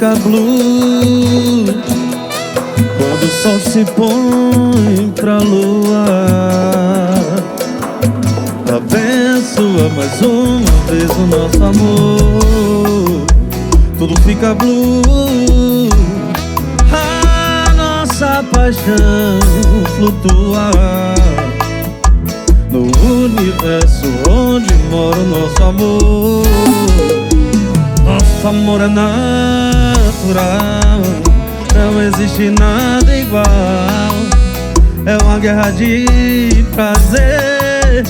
fica blue quando o sol se põe pra lua. Abençoa mais uma vez o nosso amor. Tudo fica blue, a nossa paixão flutua no universo onde mora o nosso amor. Nosso amor é natural, não existe nada igual. É uma guerra de prazer,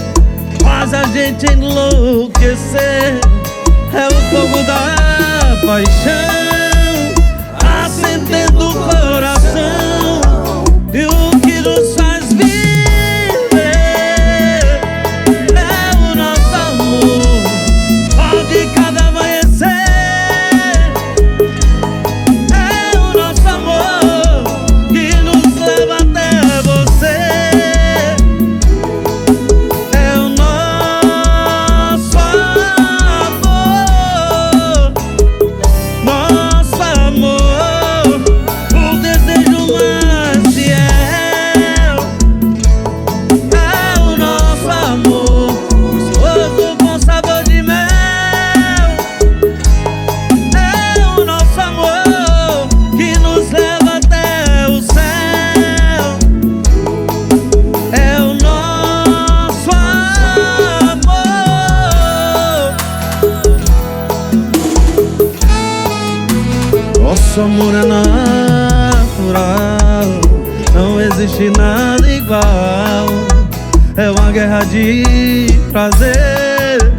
faz a gente enlouquecer. É o fogo da paixão acendendo o coração, e o que nos faz viver é o nosso amor. Onde cada amanhecer é o nosso amor que nos leva até você. É o nosso amor, nosso amor, o desejo mais fiel. É o nosso amor, gostoso com sabor de mel. É o nosso amor que nos leva até o céu. É o nosso amor. Nosso amor é natural, não existe nada igual. É uma guerra de prazer,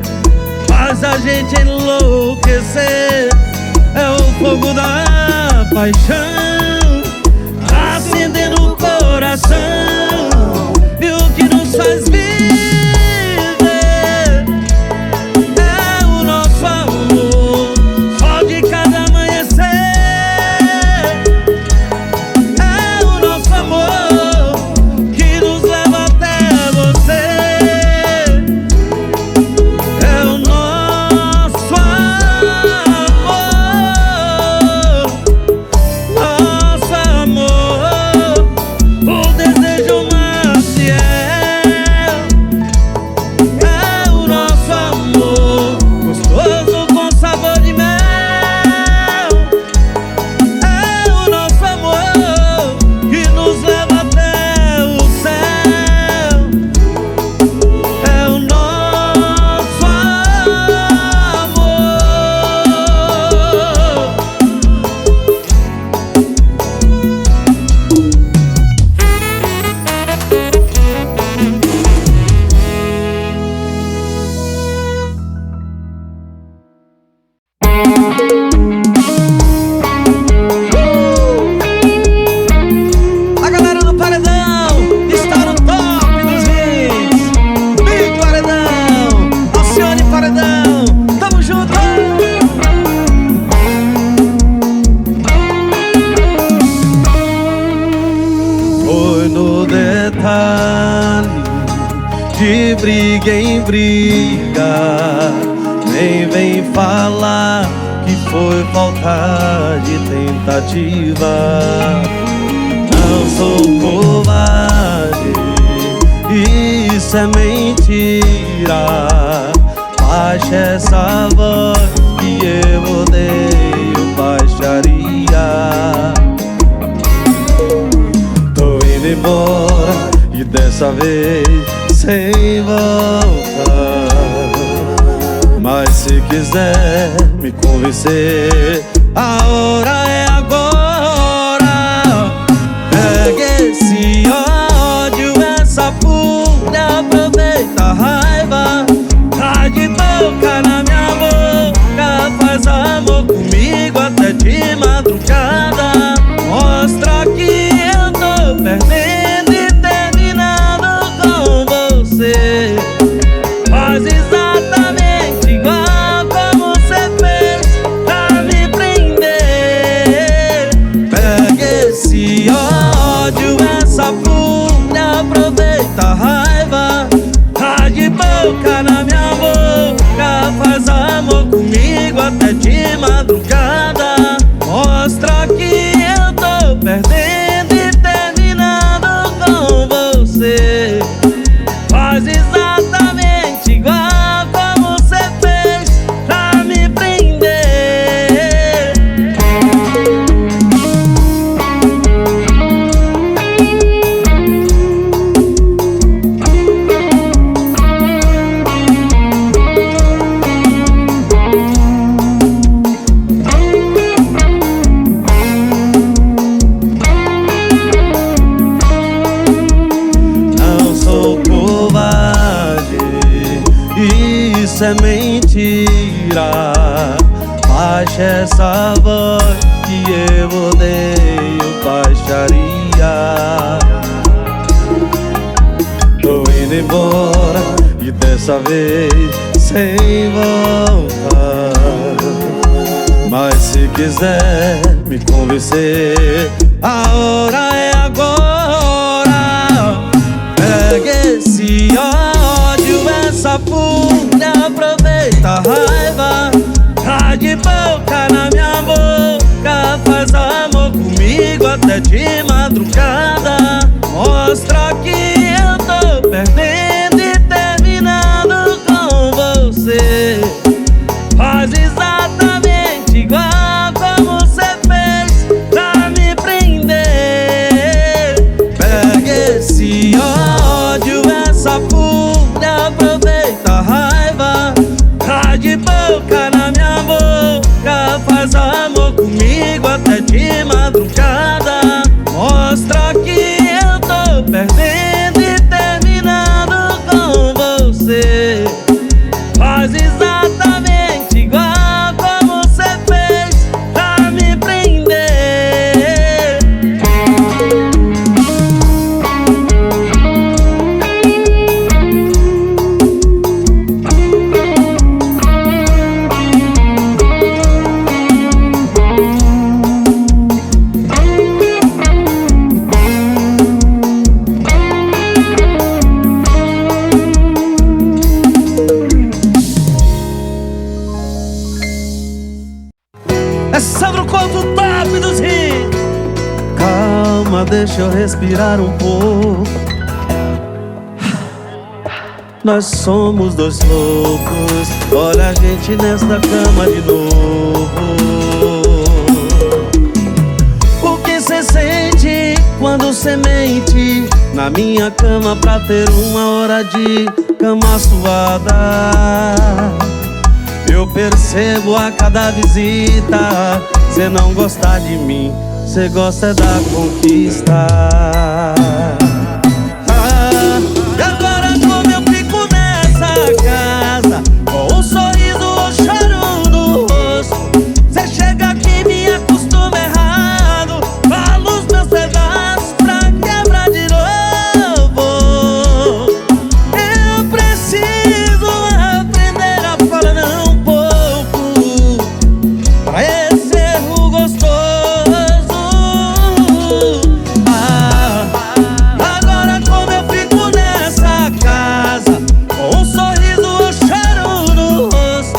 faz a gente enlouquecer. É o fogo da paixão acendendo o coração, e o que nos faz viver é o nosso amor. Só de cada amanhecer é o nosso amor que nos leva até você. É o nosso amor, nosso amor, o desejo mais fiel. É o nosso amor, gostoso com sabor de mel. É o nosso amor que nos leva até o céu. É o nosso amor. A galera do Paredão está no top dos hits. Big Paredão, Alcione Paredão, tamo junto. Foi no detalhe, de briga em briga, nem vem falar que foi falta de tentativa. Não sou covarde, isso é mentira. Baixa essa voz que eu odeio baixaria. Tô indo embora e dessa vez sem volta. Mas se quiser me convencer, a hora é agora. Pega esse ódio, essa fúria, aproveita a raiva. Tá de boca na minha boca, faz amor comigo até de madrugada. Mostra que eu tô perdendo e terminando com você. Faz exatamente igual como você fez pra me prender. Pega esse ódio, essa fúria, aproveita a raiva. Tá de boca na minha boca, faz baixe essa voz que eu odeio baixaria. Tô indo embora e dessa vez sem voltar. Mas se quiser me convencer, a hora é agora. Pegue esse ódio, essa fúria, aproveita a raiva. Tá de boca na minha boca, faz amor comigo até de madrugada. Mostra que eu tô perdendo e terminando com você. Faz exatamente igual como você fez pra me prender. Pega esse ódio, essa fúria, aproveita a raiva. Tá de boca na minha boca, faz amor comigo até de madrugada. Mostra que eu tô perdendo e terminando com você. Faz exatamente igual como você fez pra me prender. É Sandro Couto, top dos hits. Calma, deixa eu respirar um pouco. Nós somos dois loucos, olha a gente nesta cama de novo. O que cê sente quando cê mente na minha cama pra ter uma hora de cama suada? Eu percebo a cada visita, cê não gosta de mim, cê gosta da conquista. E agora como eu fico nessa casa, com um sorriso ou choro no rosto? Cê chega aqui e me acostuma errado, fala os meus pedaços pra quebrar de novo. Eu preciso aprender a falar não pra esse erro gostoso. Agora como eu fico nessa casa, com um sorriso ou choro no rosto?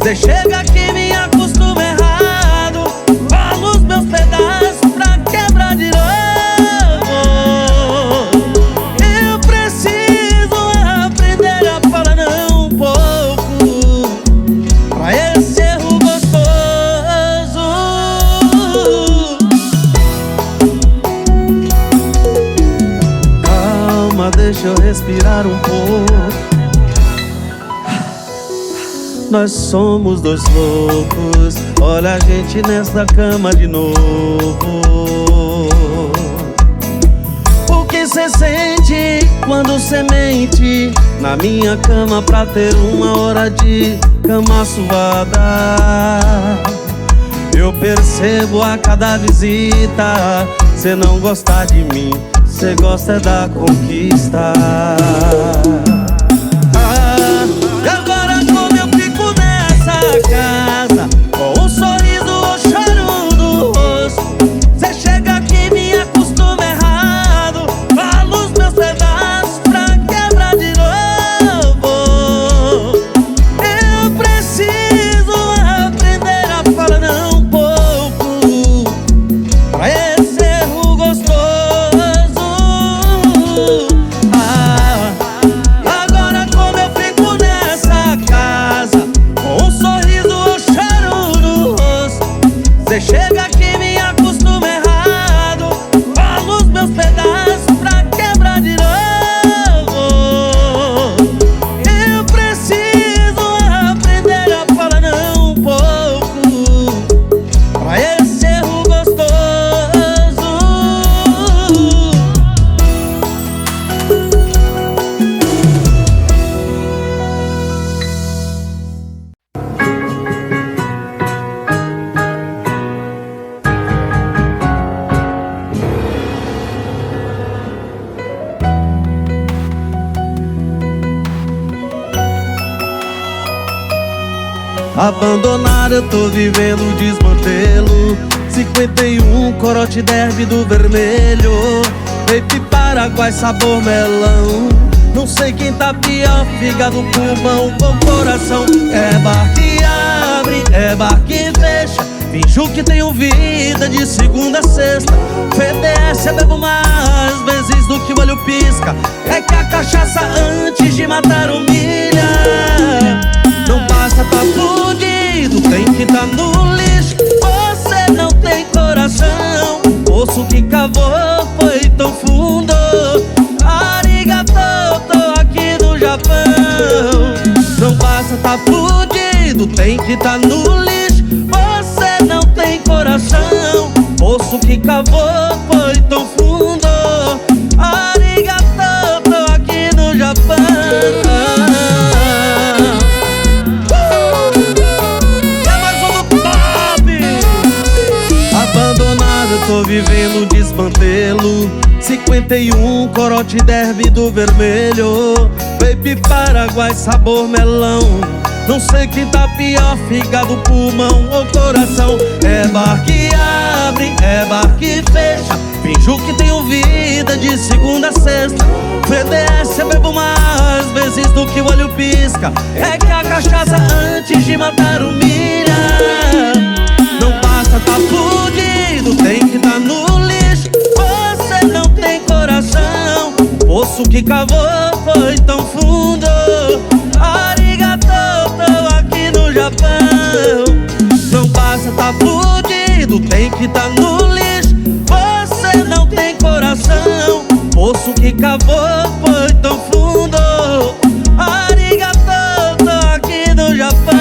Cê chega aqui e me acostuma errado, fala os meus pedaços pra quebrar de novo. Eu preciso aprender a falar não um pouco pra esse erro gostoso. Calma, deixa eu respirar um pouco. Nós somos dois loucos, olha a gente nesta cama de novo. O que cê sente quando cê mente na minha cama pra ter uma hora de cama suada? Eu percebo a cada visita, cê não gosta de mim, cê gosta da conquista. E agora como eu fico nessa casa, com um sorriso ou choro no rosto? Cê chega aqui e me acostuma errado, fala os meus pedaços pra quebrar de novo. Eu preciso aprender a falar não um pouco pra esse erro gostoso. Abandonado eu tô vivendo desmantelo. 51, corote derby do vermelho. Vape Paraguai, sabor melão. Não sei quem tá pior, fígado, pulmão ou coração. É bar que abre, é bar que fecha. Finjo que tenho vida de segunda a sexta. PDS eu bebo mais vezes do que o olho pisca. É que a cachaça antes de matar humilha. Não basta tá fudido, tem que tá no lixo. Você não tem coração. O poço que cavou foi tão fundo. Arigato, tô aqui no Japão. Não basta tá fudido, tem que tá no lixo. Você não tem coração. Poço que cavou foi tão fundo. Arigato, tô aqui no Japão. É mais um do top. Abandonado, eu tô vivendo desmantelo. 51, corote derby do vermelho. Vape Paraguai, sabor melão. Não sei quem tá pior, fígado, pulmão ou coração. É bar que abre, é bar que fecha. Finjo que tenho vida de segunda a sexta. PDS eu bebo mais vezes do que o olho pisca. É que a cachaça antes de matar humilha. Não basta tá fudido, tem que tá no lixo. Você não tem coração. Poço que cavou foi tão fundo. Arigato, tô aqui no Japão. Não basta tá fudido, tem que tá no lixo. Você não tem coração. Poço que cavou foi tão fundo. Arigato, tô aqui no Japão.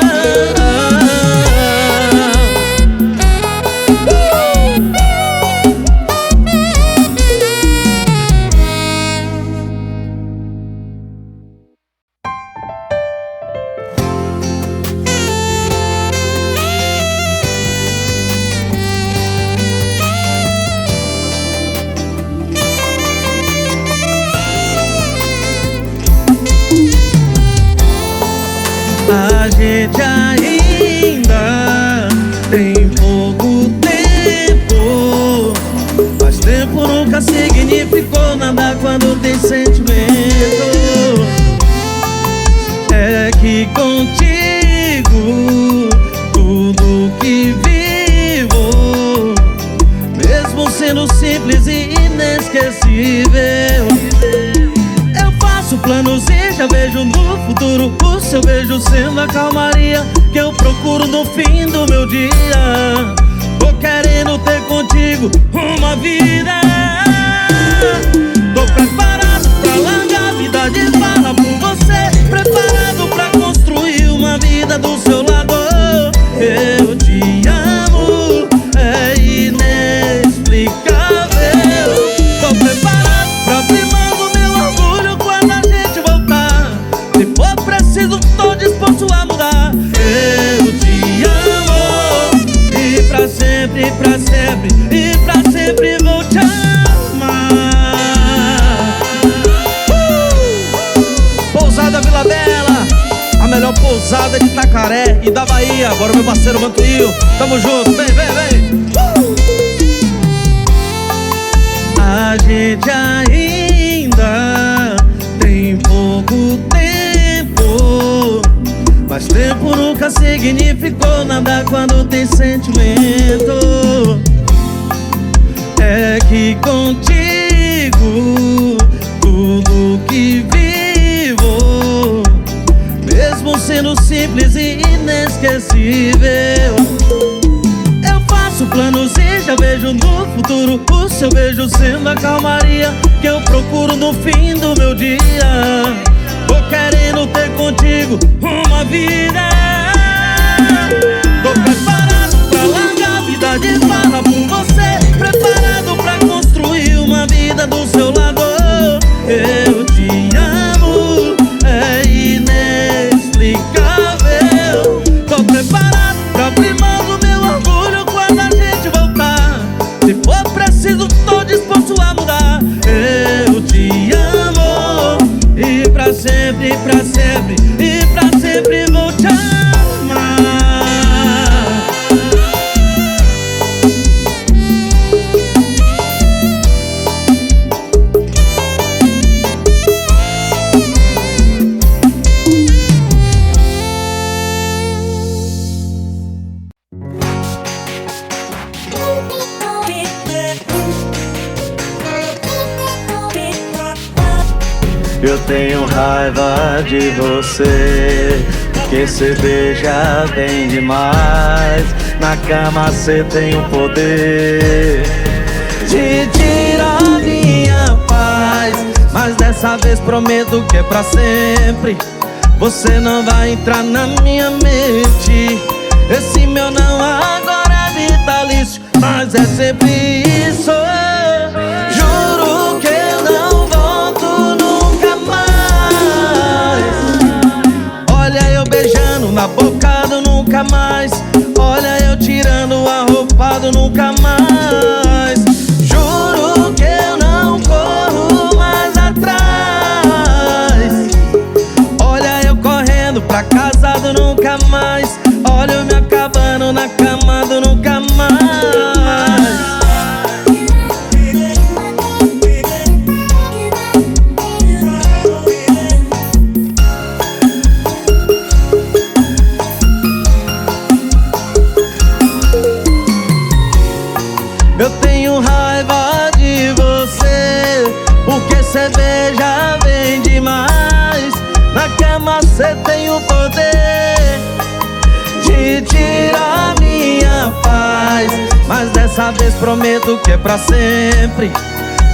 A gente ainda tem pouco tempo, mas tempo nunca significou nada quando tem sentimento. É que contigo tudo que vivo, mesmo sendo simples e inesquecível. Eu faço planos e já vejo no futuro. O seu beijo sendo a calmaria que eu procuro no fim do meu dia. Tô querendo ter contigo uma vida. Tô preparado pra largar a vida de farra por você. Preparado pra construir uma vida do seu lado. Eu te amo, é inexplicável. Tô preparado pra primar do meu orgulho quando a gente voltar. Se for preciso, tô disposto a mudar. Eu te amo, e pra sempre, pra sempre, e pra sempre vou te amar. Pousada Vila Bela, a melhor pousada de Itacaré e da Bahia. Agora meu parceiro Mantuil, tamo junto, vem, vem, vem. A gente ainda tem pouco tempo, mas tempo nunca significou nada quando tem sentimento. É que contigo tudo que vivo, mesmo sendo simples e inesquecível. Eu faço planos e já vejo no futuro. O seu beijo sendo a calmaria que eu procuro no fim do meu dia. Tô querendo ter contigo uma vida. Tô preparado pra largar a vida de farra por você. Preparado pra construir uma vida do seu lado. Eu te amo, é inexplicável. Tô preparado pra primar do meu orgulho quando a gente voltar. Se for preciso, tô disposto a mudar. Eu te amo, e pra sempre, e pra sempre vou te amar. Eu tenho raiva de você, porque cê beija bem demais. Na cama cê tem o poder de tirar minha paz. Mas dessa vez prometo que é pra sempre. Você não vai entrar na minha mente. Esse meu não agora é vitalício, mas é sempre isso. Juro que eu não volto nunca mais. Olha eu beijando na boca do nunca mais. Olha eu tirando a roupa do nunca mais. Juro que eu não corro mais atrás. Olha eu correndo pra casa do nunca mais. Olha eu me acabando na cama do nunca mais. Eu tenho raiva de você, porque cê beija bem demais. Na cama cê tem o poder de tirar minha paz. Mas dessa vez prometo que é pra sempre.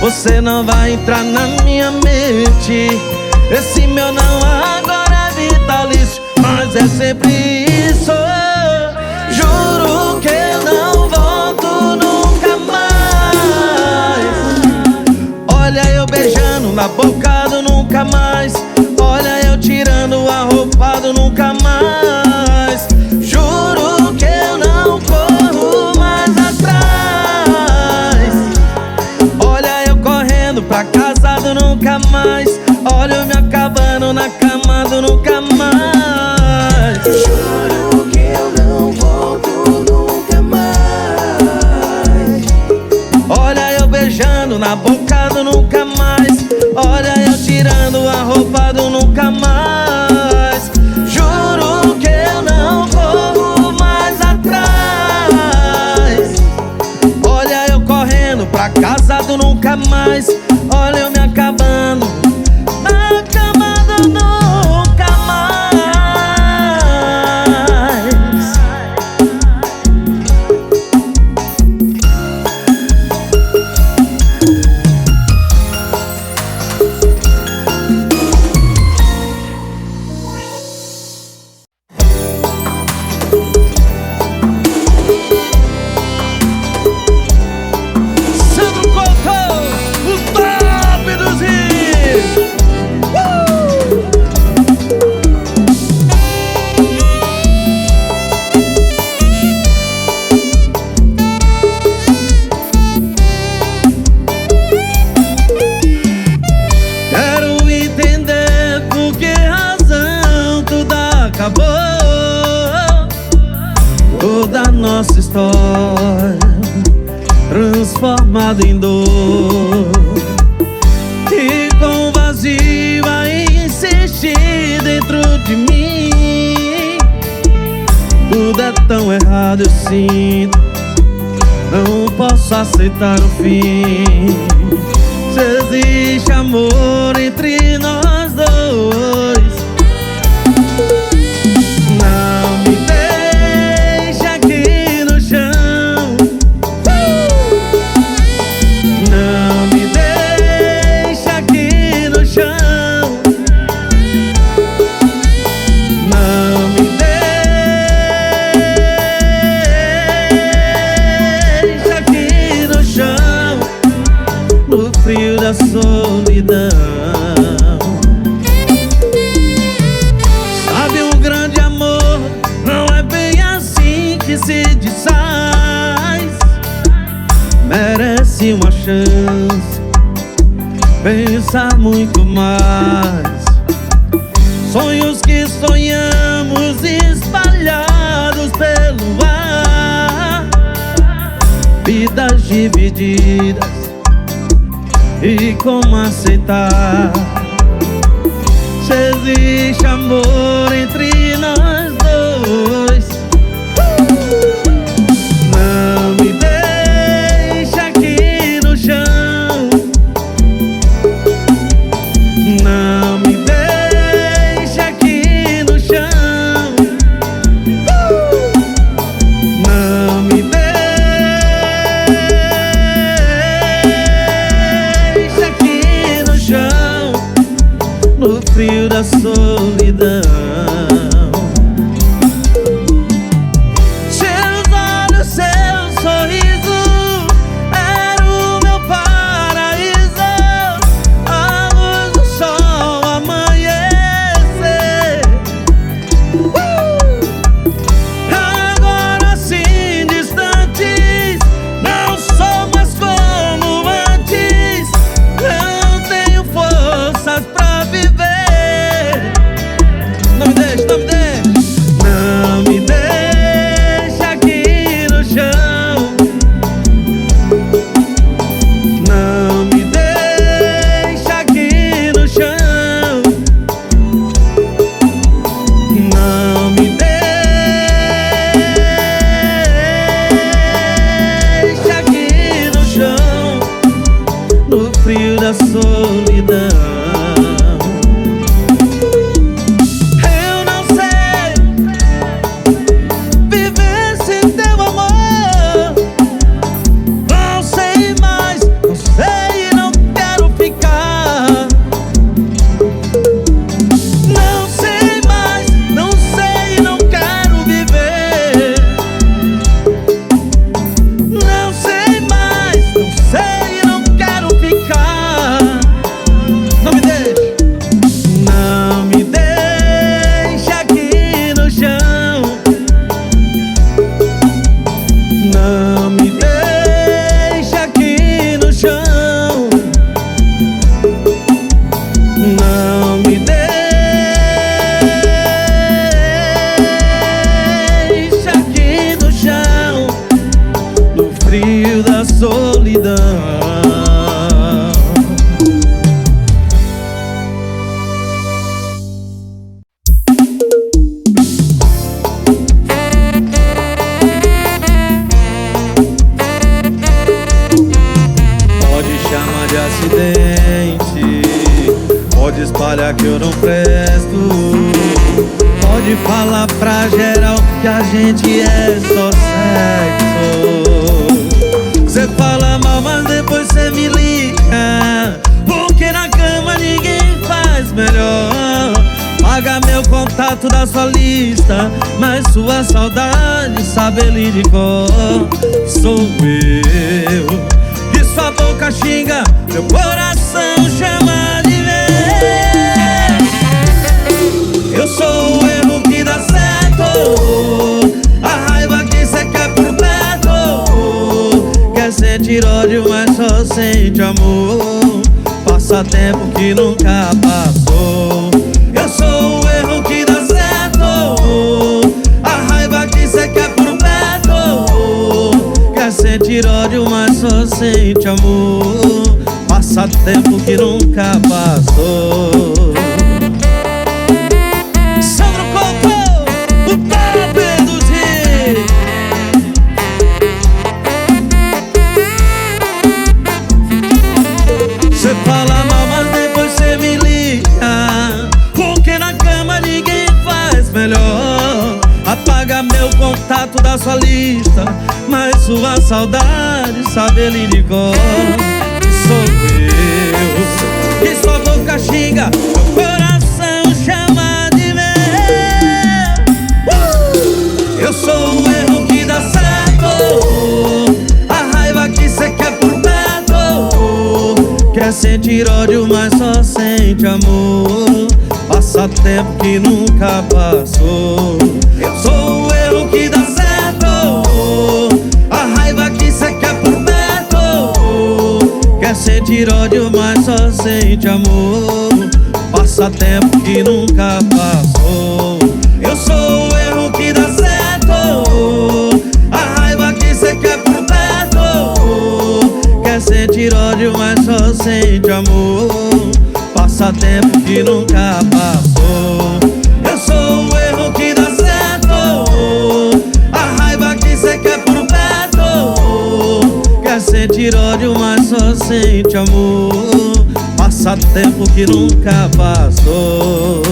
Você não vai entrar na minha mente. Esse meu não agora é vitalício, mas é sempre isso. Juro que eu não volto nunca mais. Olha eu beijando na boca do nunca mais. Olha eu tirando a roupa do nunca mais. Juro que eu não corro mais atrás. Olha eu correndo pra casa do nunca mais. Olha eu me acabando na cama do nunca mais. Juro que eu não volto nunca mais. Olha eu beijando na boca do nunca mais. Olha eu tirando a roupa do nunca mais. Juro que eu não corro mais atrás. Olha eu correndo pra casa do nunca mais. Olha eu me acabando na cama do nunca mais. Sandro Couto, o top dos hits. Quero entender por que razão tudo acabou. Toda a nossa história transformada em dor. E com vazio a insistir dentro de mim. Tudo é tão errado, eu sinto. Não posso aceitar o fim. Se existe amor entre nós dois, não me deixa aqui no chão. Não me deixa aqui no chão. Não me deixa aqui no chão, no frio da solidão. Sabe, um grande amor não é bem assim que se desfaz. Merece uma chance, pensar muito mais. Sonhos que sonhamos espalhados pelo ar. Vidas divididas, e como aceitar? Se existe amor entre nós dois, não me deixa aqui no chão. Não Não me deixa aqui no chão, no frio da solidão. Seus olhos, seu sorriso era o meu paraíso. A luz do sol amanhecer. Agora assim distantes, não sou mais como antes. Não tenho forças pra viver. Não me deixe, não me deixe. Não me deixa aqui no chão. Não me deixa aqui no chão. Não me deixa aqui no chão, no frio da solidão. Eu não sei viver sem teu amor. Não sei mais, não sei e não quero ficar. Não sei mais, não sei e não quero viver. Não sei mais, não sei e não quero ficar. Não me deixe. Não me deixa aqui no chão. Não me deixa aqui no chão. Não me deixa aqui no chão, no frio da solidão. Pode chamar de acidente, pode espalhar que eu não presto, pode falar pra geral que a gente é só sexo. Cê fala mal, mas depois cê me liga, porque na cama ninguém faz melhor. Paga meu contato da sua lista, mas sua saudade sabe ele de cor. Sou eu, e sua boca xinga, meu coração chama de ver. Eu sou o erro que dá certo, a raiva que cê quer por perto. Quer sentir ódio, mas só sente amor. Passa tempo que nunca passou. Eu sou o erro que dá certo, a raiva que cê quer por perto. Quer sentir ódio, mas só sente amor. Passa tempo que nunca passou. Sandro Coco, o top dos hits. Cê fala mal, mas depois cê me liga, porque na cama ninguém faz melhor. Apaga meu contato da sua lista, mas sua saudade sabe ele de cor. Sou eu, e sua boca xinga, meu coração chama de ver. Eu sou o erro que dá certo, a raiva que cê quer por perto. Quer sentir ódio, mas só sente amor. Passa tempo que nunca passou. Eu sou o erro que dá certo, a raiva que cê quer por perto. Quer sentir ódio, mas só sente amor. Passa tempo que nunca passou. Eu sou o erro que dá certo, a raiva que cê quer por perto. Quer sentir ódio, mas só sente amor. Passa tempo que nunca passou. Eu sou o erro que dá certo, a raiva que cê quer por perto. Quer sentir ódio, mas só sente amor. Passa tempo que nunca passou.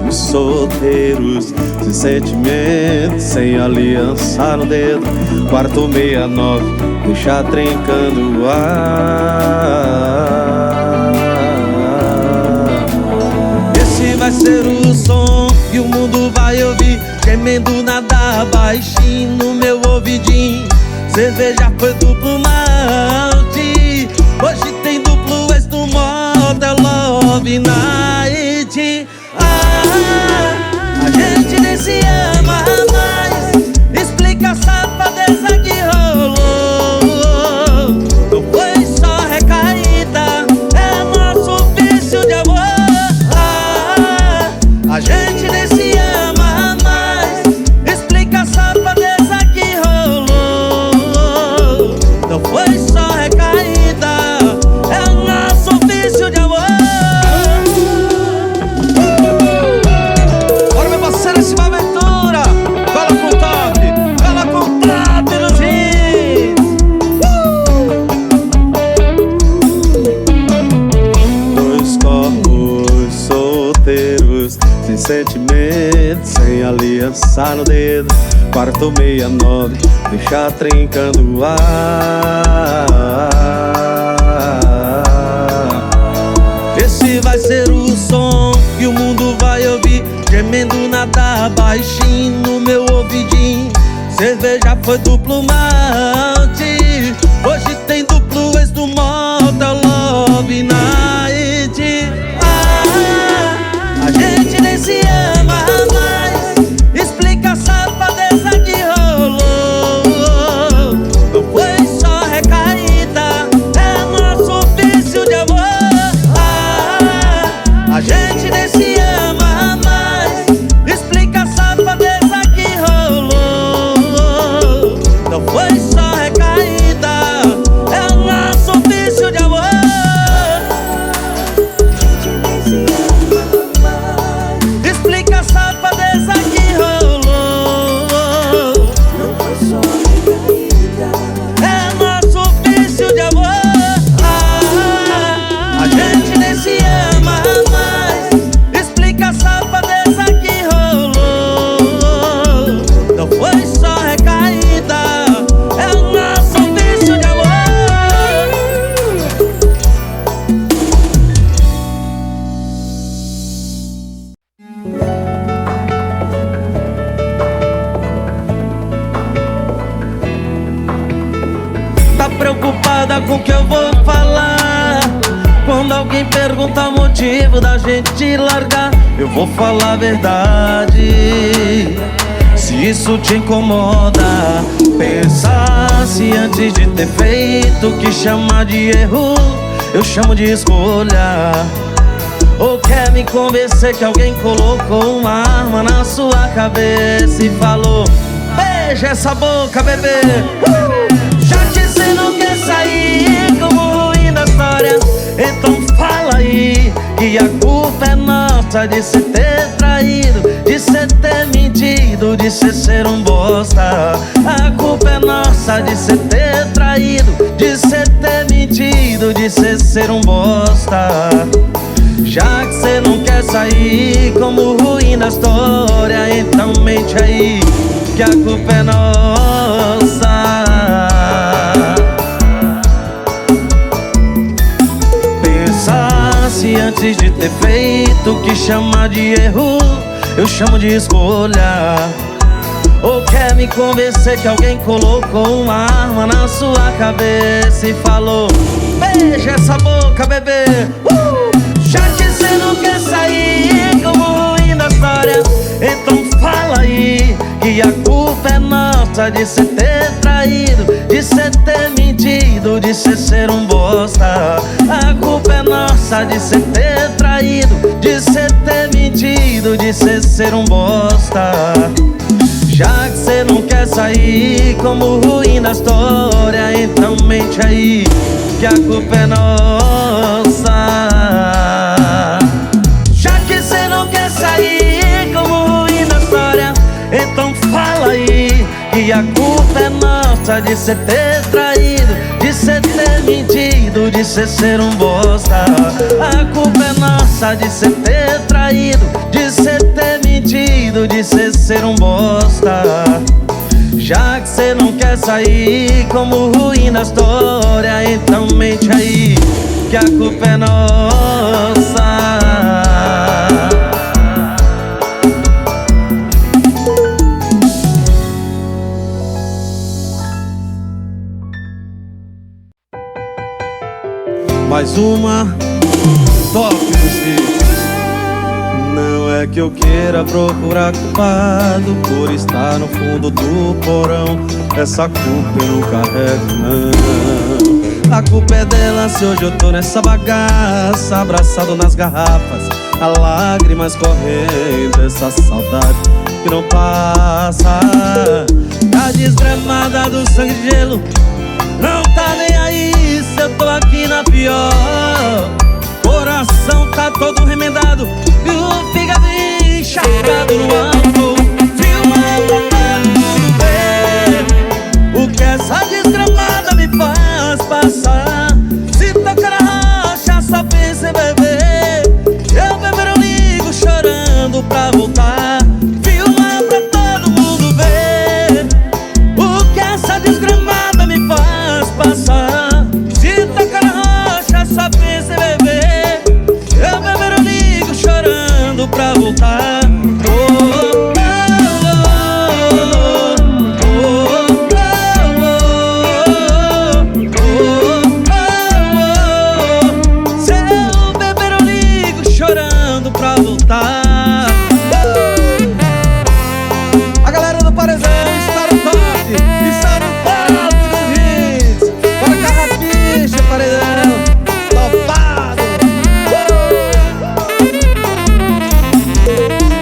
os solteiros, sem sentimento, sem aliança no dedo. Quarto 69, deixa trincando o ar. Esse vai ser o som que o mundo vai ouvir, gemendo nada baixinho no meu ouvidinho. Cerveja foi duplo malte, hoje tem duplo ex no Motel Love Night. A gente nem se ama mais, explica a safadeza que rolou. Não foi só recaída, é nosso vício de amor. A gente nem se ama mais, explica a safadeza que rolou. Não foi só recaída, é nosso vício de amor. Bora, meu parceiro, esse aventura. Cola com top, nos hits. Dois corpos solteiros, sem sentimento, sem aliança no dedo. Quarto 69, deixa trincando o ar. Esse vai ser o som que o mundo vai ouvir, gemendo nada baixinho no meu ouvidinho. Cerveja foi duplo malte, hoje tem duplo ex do Motel Love Night. A gente nem se ama mais, explica a safadeza que rolou. Não foi só recaída, é nosso vício de amor. A gente nem se ama mais, explica a safadeza que rolou. Não foi só recaída, é nosso vício de amor. Explica a safadeza que rolou. Não foi só recaída, É nosso vício de amor. A gente nem se ama mais, explica a safadeza que rolou. Não foi só recaída, é o nosso vício de amor. Tá preocupada com o que eu vou falar? Quando alguém pergunta o motivo da gente largar, eu vou falar a verdade. Se isso te incomoda, pensasse antes de ter feito. O que chama de erro, eu chamo de escolha. Ou quer me convencer que alguém colocou uma arma na sua cabeça e falou: beija essa boca, bebê. Já que cê não quer sair como ruim da história, então fala aí que a culpa é nossa de cê ter traído, de cê ter mentido, de cê ser um bosta. A culpa é nossa de cê ter traído, de cê ter mentido, de cê ser um bosta. Já que cê não quer sair como ruim da história, então mente aí que a culpa é nossa. Pensasse antes de ter feito. O que chama de erro, eu chamo de escolha. Ou quer me convencer que alguém colocou uma arma na sua cabeça e falou: beija essa boca, bebê. Já que cê não quer sair como ruim da história, então fala aí que a culpa é nossa de cê ter traído, de cê ter mentido, de cê ser um bosta. A culpa é nossa de cê ter traído, de cê ter mentido, de cê ser um bosta. Já que cê não quer sair como ruim da história, então mente aí que a culpa é nossa. Já que cê não quer sair como ruim da história, então fala aí que a culpa é nossa de cê ter traído, de cê ter mentido, de cê ser um bosta. A culpa é nossa de cê ter traído, de cê ter sair como ruim na história. Então mente aí que a culpa é nossa. Mais uma top dos hits. Não é que eu queira procurar culpado por estar no fundo do porão. Essa culpa eu não carrego, não. A culpa é dela se hoje eu tô nessa bagaça, abraçado nas garrafas, a lágrimas correndo, essa saudade que não passa. A desgramada do sangue de gelo não tá nem aí se eu tô aqui na pior. Coração tá todo remendado e o fígado encharcado no álcool. Filma pra todo mundo ver o que essa desgramada me faz passar. Se tocar na rocha só pensa em beber. Eu beber eu ligo chorando pra voltar. Filma pra todo mundo ver o que essa desgramada me faz passar. Se tocar na rocha só pensa em beber. Eu beber eu ligo chorando pra voltar. Se eu beber eu ligo chorando pra voltar. A galera do Paredão está no top, está no top dos hits. Bora carrapicha, Paredão, topado.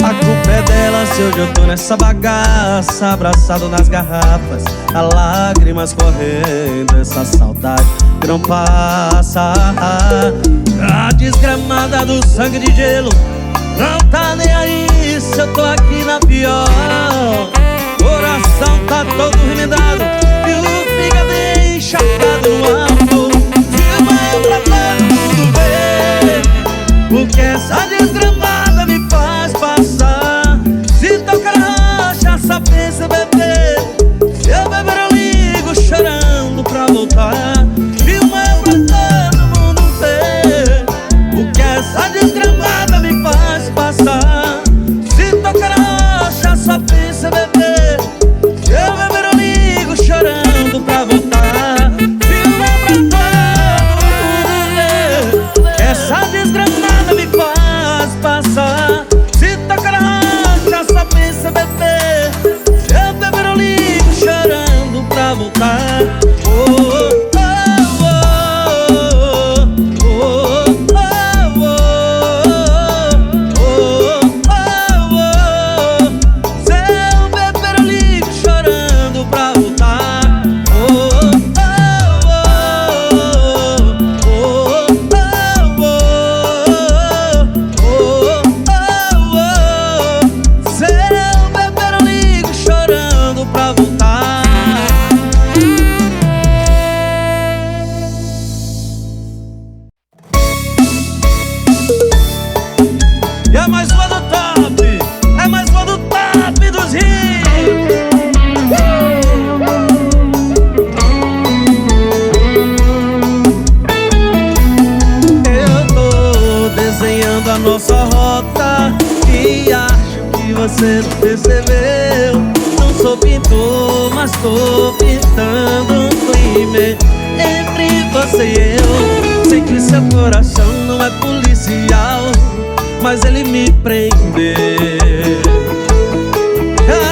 A culpa é dela se hoje eu tô nessa bagaça, abraçado nas garrafas, a lágrimas correndo, essa saudade que não passa. A desgramada do sangue de gelo não tá nem aí se eu tô aqui na pior. Coração tá todo remendado e o fígado encharcado no álcool. Filma pra todo mundo ver o que essa desgramada me faz passar. Se tocar na rocha só pensa em beber. Se eu beber eu ligo chorando pra voltar. Filma pra todo mundo ver o que essa desgramada me faz passar. Se tocar na rocha só pensa em beber. Se eu beber eu ligo chorando pra voltar. Filma pra todo mundo ver essa desgramada me faz passar. Se tocar na rocha só pensa em beber. Se eu beber eu ligo chorando pra voltar. É mais uma do top, é mais uma do top dos hits. Eu tô desenhando a nossa rota e acho que você não percebeu. Não sou pintor, mas tô pintando um clima entre você e eu. Sei que seu coração não é policial, mas ele me prendeu.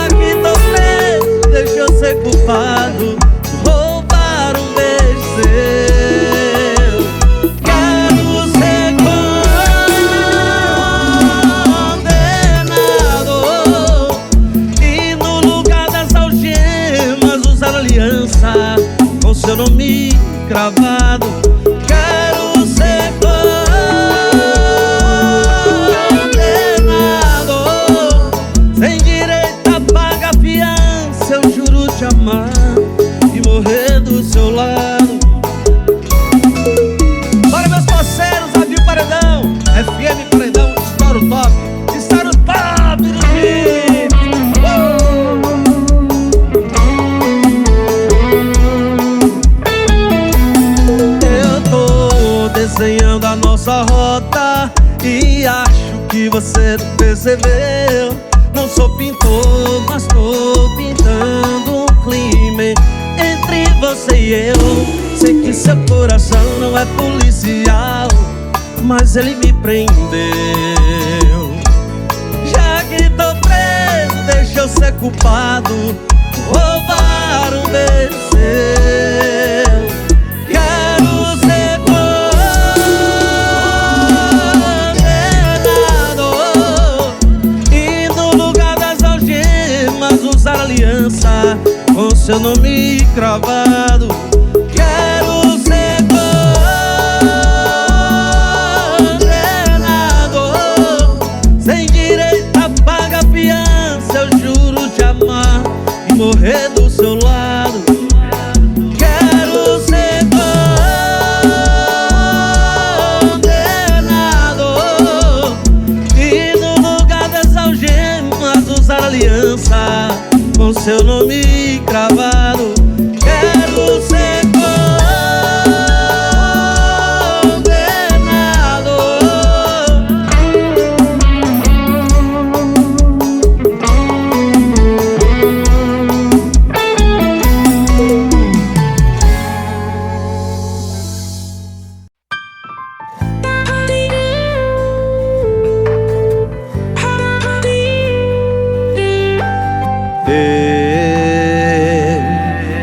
Aqui tô preso, deixa eu ser culpado, roubar um beijo seu. Quero ser condenado e no lugar das algemas usar aliança com seu nome cravado. Quero ser condenado que você não percebeu. Não sou pintor, mas tô pintando um clima entre você e eu. Sei que seu coração não é policial, mas ele me prendeu. Já que tô preso, deixa eu ser culpado, roubar um beijo seu. Quero ser condenado e no lugar das algemas usar aliança com seu nome cravado. Quero ser condenado sem direito a pagar fiança. Eu juro te amar e morrer do seu lado. Quero ser condenado e no lugar das algemas usar aliança com seu nome cravado. Quero ser condenado.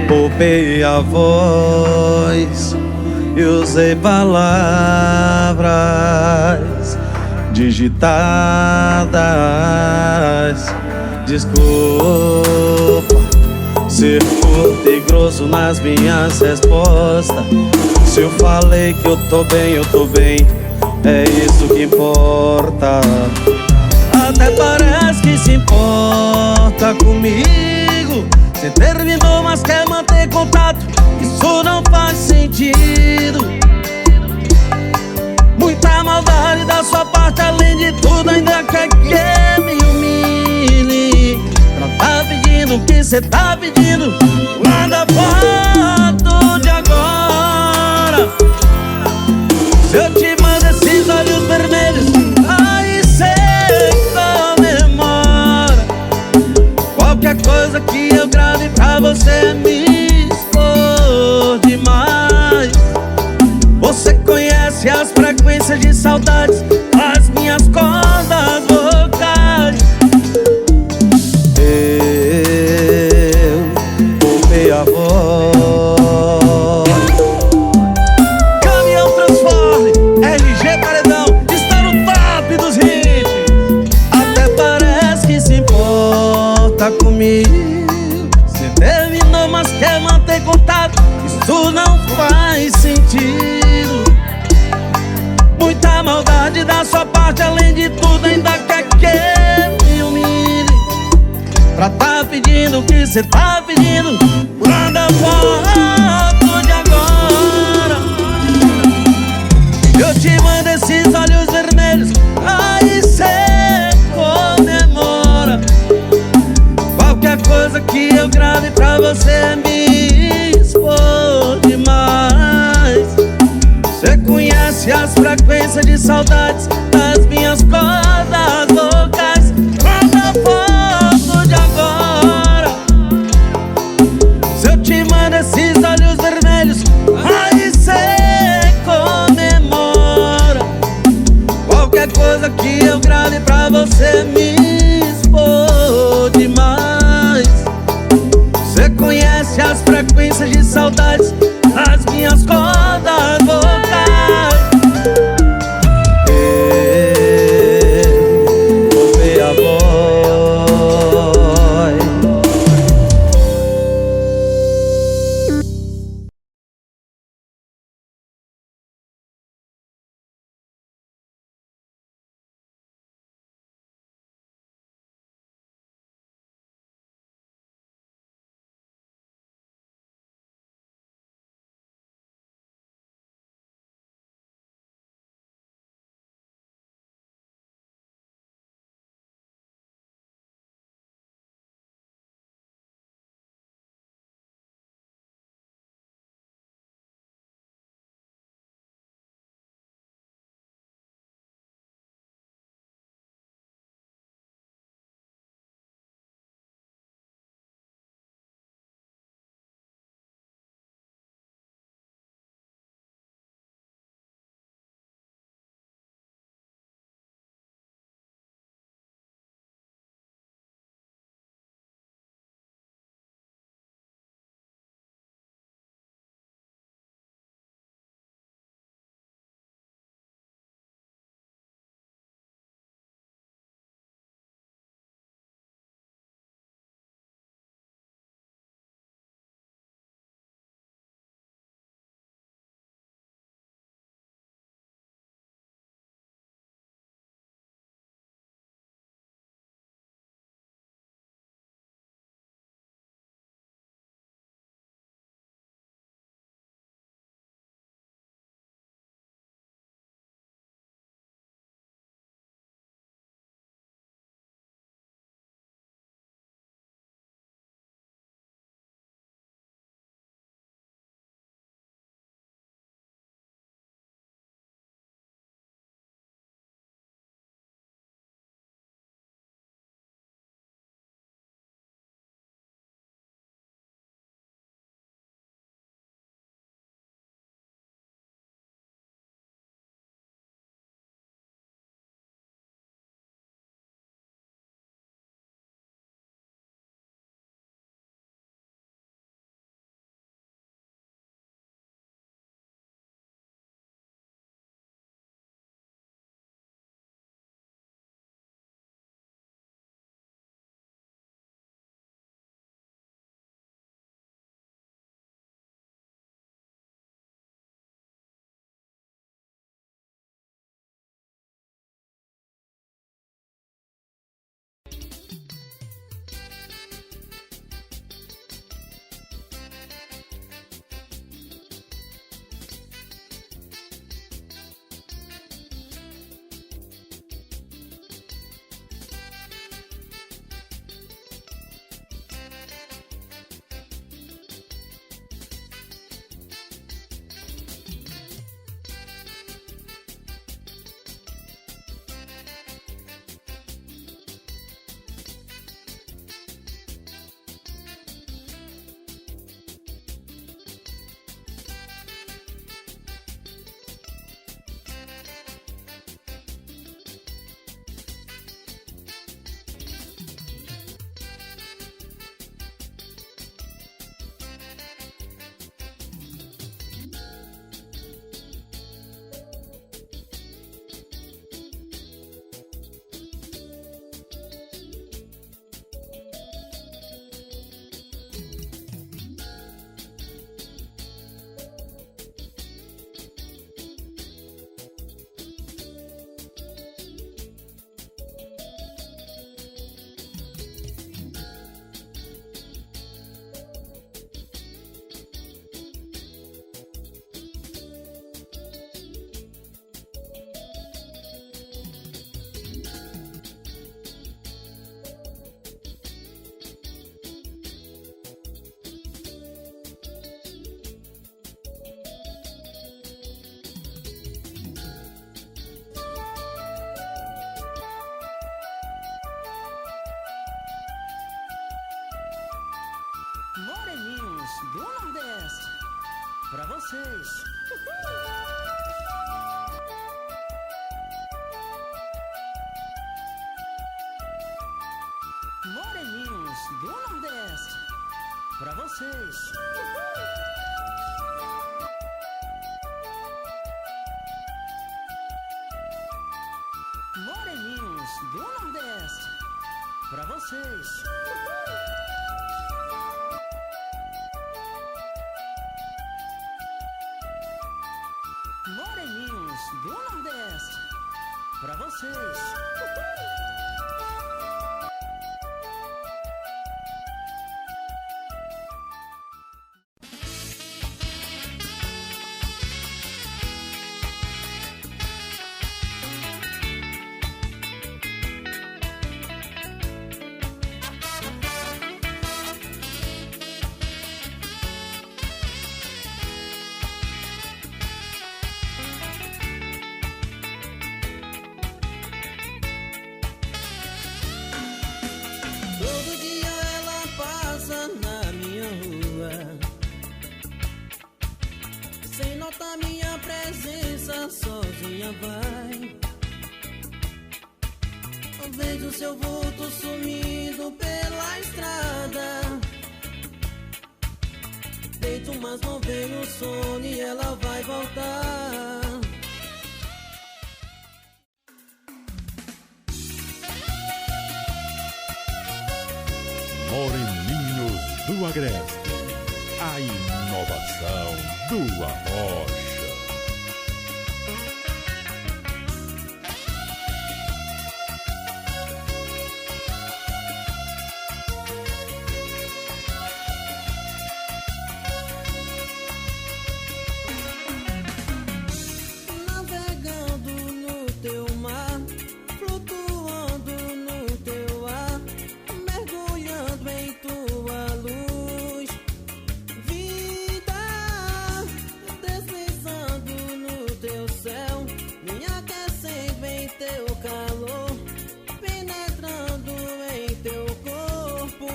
Poupei a voz e usei palavras digitadas. Desculpa ser curto e grosso nas minhas respostas. Se eu falei que eu tô bem, é isso que importa. Até parece que se importa comigo. Você terminou, mas quer manter contato. Isso não faz sentido. Muita maldade da sua parte, além de tudo ainda quer que me humilhe. Pra tá pedindo o que cê tá pedindo, manda foto de agora. Se eu te mando esses olhos vermelhos, aí cê comemora. Qualquer coisa que eu grave pra você me expor demais. Você conhece as frequências de saudades, as minhas cordas vocais. Eu poupei a voz. Caminhão Transforme, RG Paredão, está no top dos hits. Até parece que se importa comigo. Você terminou, mas quer manter contato. Isso não faz sentido. Muita maldade da sua parte, além de tudo ainda quer que me humilhe. Pra tá pedindo o que cê tá pedindo, manda foto de agora. Eu te mando esses olhos vermelhos, aí cê comemora. Qualquer coisa que eu grave pra você me expor demais. Você conhece as frequências de saudades das minhas cordas vocais. Manda foto de agora. Se eu te mando esses olhos vermelhos, aí cê comemora. Qualquer coisa que eu grave pra você me expor demais. Você conhece as frequências de saudades das minhas cordas vocais. vocês. Moreninhos do Nordeste, pra vocês. Moreninhos do Nordeste, pra vocês. Todo dia ela passa na minha rua, sem notar minha presença, sozinha vai. Vejo seu vulto sumindo pela estrada, deito mas não vem o sono e ela vai voltar. Moreninhos do Agreste, a inovação do Arrocha. Navegando no teu mar, flutuando no teu ar, mergulhando em tua luz, vida deslizando no teu céu, me aquecendo em teu calor, penetrando em teu corpo.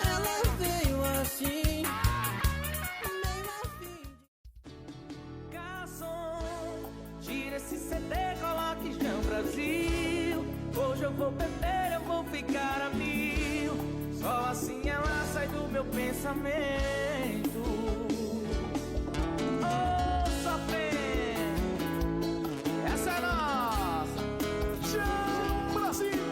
Ela veio assim, meio a fim de... Garçom, tira esse CD, coloque Jam Brasil. Hoje eu vou beber, eu vou ficar a mil. Só assim ela sai do meu pensamento. Oh, sofrendo, essa é nossa Jam Brasil.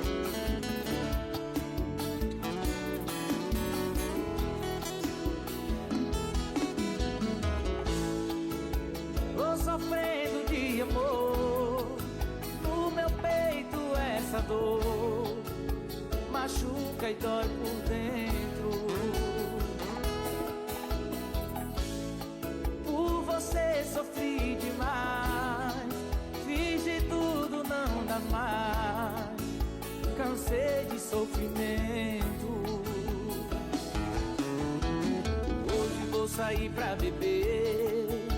Tô sofrendo de amor, no meu peito essa dor machuca e dói por dentro. Por você sofri demais, fiz de tudo, não dá mais, cansei de sofrimento. Hoje vou sair pra beber,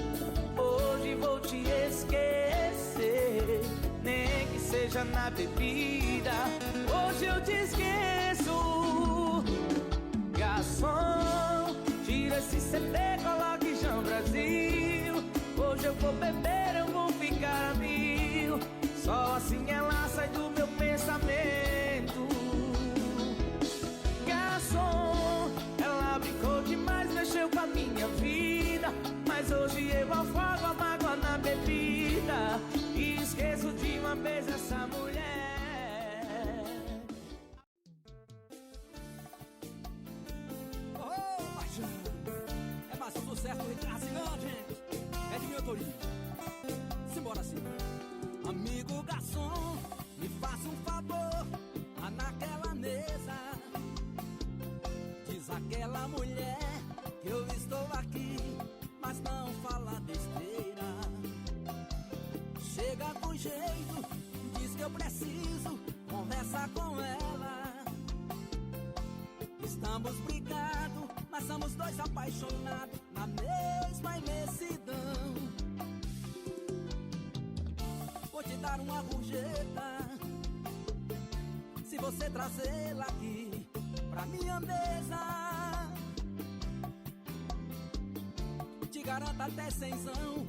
hoje vou te esquecer, nem que seja na bebida. Hoje eu te esqueço. Garçom, tira esse CD, coloque Jam Brasil. Hoje eu vou beber, eu vou ficar a mil. Só assim ela sai do meu pensamento. Garçom, ela brincou demais, mexeu com a minha vida, mas hoje eu afogo a mágoa na bebida e esqueço de uma vez essa mulher. Oh, paixão, é mais um sucesso do Ricardo Cigano, gente. É de minha autoria. Simbora assim. Amigo garçom, me faça um favor, lá naquela mesa diz aquela mulher que eu estou aqui, mas não fala besteira. Chega com jeito, diz que eu preciso conversar com ela. Estamos brigados, mas somos dois apaixonados na mesma imensidão. Vou te dar uma gorjeta se você trazê-la aqui pra minha mesa. Te garanto até cenzão